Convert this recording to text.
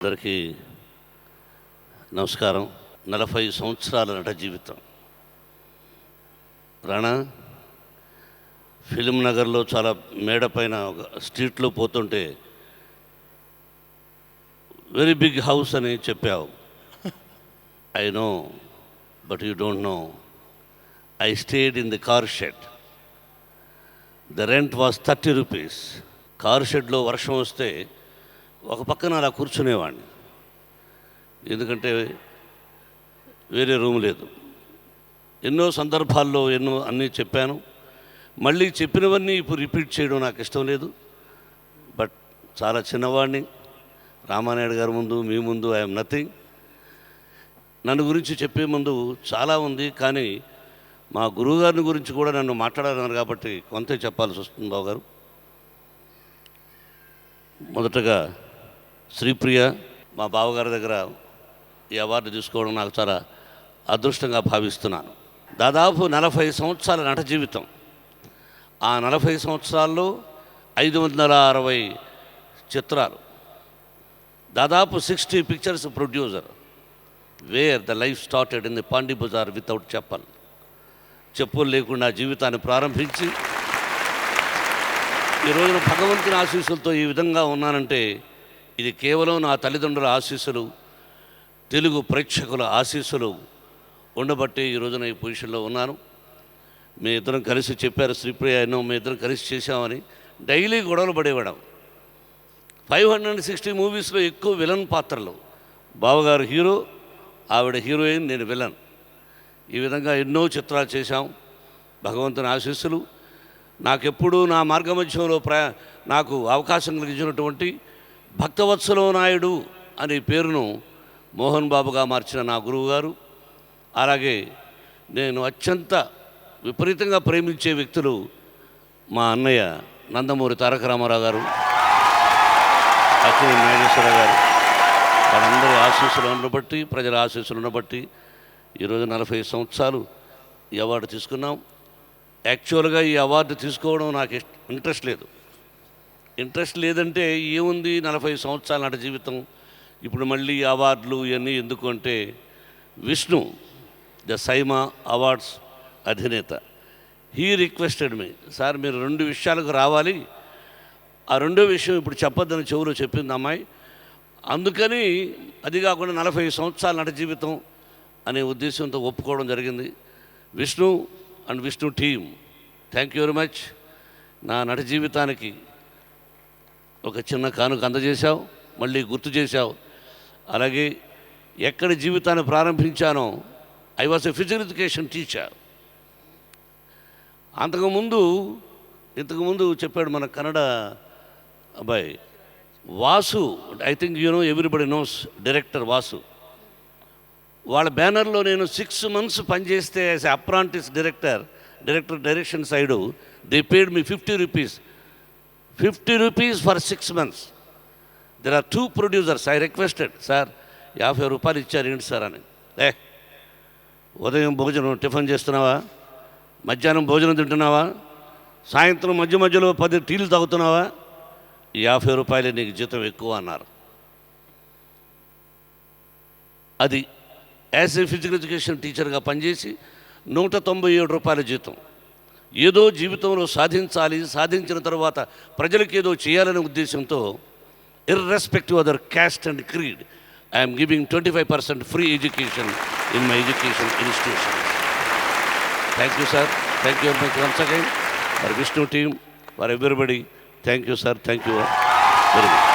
అందరికీ నమస్కారం. 40 సంవత్సరాల నట జీవితం. రాణా ఫిలిం నగర్లో చాలా మేడ పైన ఒక స్ట్రీట్లో పోతుంటే వెరీ బిగ్ హౌస్ అని చెప్పావు. I know, but you don't know. I stayed in the car shed. The rent was 30 rupees. Car షెడ్లో వర్షం వస్తే ఒక పక్కన అలా కూర్చునేవాడిని, ఎందుకంటే వేరే రూమ్ లేదు. ఎన్నో సందర్భాల్లో అన్నీ చెప్పాను. మళ్ళీ చెప్పినవన్నీ ఇప్పుడు రిపీట్ చేయడం నాకు ఇష్టం లేదు. బట్ చాలా చిన్నవాడిని. రామానాయుడు గారి ముందు, మీ ముందు ఐఎమ్ నథింగ్. నన్ను గురించి చెప్పే ముందు చాలా ఉంది, కానీ మా గురువుగారిని గురించి కూడా నన్ను మాట్లాడాలన్నారు కాబట్టి కొంత చెప్పాల్సి వస్తుంది. బాబు గారు, మొదటగా శ్రీప్రియ మా బావగారి దగ్గర ఈ అవార్డు తీసుకోవడం నాకు చాలా అదృష్టంగా భావిస్తున్నాను. దాదాపు 40 సంవత్సరాల నట జీవితం. ఆ 40 సంవత్సరాల్లో 560 చిత్రాలు, దాదాపు 60 pictures producer. Where the life started in the Pondy Bazaar without chappal. చెప్పులు లేకుండా జీవితాన్ని ప్రారంభించి ఈ రోజున భగవంతుని ఆశీస్సులతో ఈ విధంగా ఉన్నానంటే ఇది కేవలం నా తల్లిదండ్రుల ఆశీస్సులు, తెలుగు ప్రేక్షకుల ఆశీస్సులు ఉండబట్టి ఈ రోజున ఈ పొజిషన్లో ఉన్నాను. మీ ఇద్దరం కలిసి చెప్పారు, శ్రీప్రియ ఎన్నో మీ ఇద్దరం కలిసి చేశామని. డైలీ గొడవలు పడేవాడం. 560 మూవీస్లో ఎక్కువ విలన్ పాత్రలు. బావగారు హీరో, ఆవిడ హీరోయిన్, నేను విలన్. ఈ విధంగా ఎన్నో చిత్రాలు చేశాం. భగవంతుని ఆశీస్సులు. నాకెప్పుడూ నా మార్గమధ్యంలో నాకు అవకాశం కలిగించినటువంటి భక్తవత్సలో నాయుడు అనే పేరును మోహన్ బాబుగా మార్చిన నా గురువు గారు, అలాగే నేను అత్యంత విపరీతంగా ప్రేమించే వ్యక్తులు మా అన్నయ్య నందమూరి తారక రామారావు గారు, అక్కినేని నాగేశ్వరరావు గారు. వాళ్ళందరి ఆశీస్సులు ఉండబట్టి, ప్రజల ఆశీస్సులు ఉండబట్టి ఈరోజు 40 సంవత్సరాలు ఈ అవార్డు తీసుకున్నాం. యాక్చువల్గా ఈ అవార్డు తీసుకోవడం నాకు ఇంట్రెస్ట్ లేదంటే ఏముంది, 40 సంవత్సరాల నట జీవితం, ఇప్పుడు మళ్ళీ అవార్డులు ఇవన్నీ ఎందుకు అంటే, విష్ణు ద సైమా అవార్డ్స్ అధినేత, హీ రిక్వెస్టెడ్ మీ, సార్ మీరు 2 విషయాలకు రావాలి, ఆ రెండో విషయం ఇప్పుడు చెప్పొద్దని చెవులో చెప్పింది అమ్మాయి. అందుకని అది కాకుండా 40 సంవత్సరాల నట జీవితం అనే ఉద్దేశంతో ఒప్పుకోవడం జరిగింది. Vishnu and Vishnu team, thank you very much. నా నట జీవితానికి ఒక చిన్న కానుక అందజేశావు, మళ్ళీ గుర్తు చేశావు. అలాగే ఎక్కడ జీవితాన్ని ప్రారంభించానో, I was a physical education teacher. ఇంతకుముందు చెప్పాడు మన కన్నడ అబ్బాయి Vasu, I think you know, everybody knows, director Vasu. వాళ్ళ బ్యానర్లో నేను 6 months పనిచేస్తే as a apprentice director direction side they paid me 50 rupees. 50 rupees for 6 months. There are 2 producers. I requested, sir 50 రూపాయలు ఇచ్చారు ఏంటి సార్ అని. ఉదయం భోజనం టిఫిన్ చేస్తున్నావా, మధ్యాహ్నం భోజనం తింటున్నావా, సాయంత్రం మధ్యలో 10 టీలు తాగుతున్నావా, 50 రూపాయలే నీకు జీతం ఎక్కువ అన్నారు. అది యాజ్ ఏ ఫిజికల్ ఎడ్యుకేషన్ టీచర్గా పనిచేసి 197 రూపాయల జీతం. ఏదో జీవితంలో సాధించాలి, సాధించిన తర్వాత ప్రజలకు ఏదో చేయాలనే ఉద్దేశంతో irrespective other caste and creed, I'm giving 25% free education in my education institution. Thank you sir, thank you very much once again for Vishnu team, for everybody. Thank you sir, thank you very much.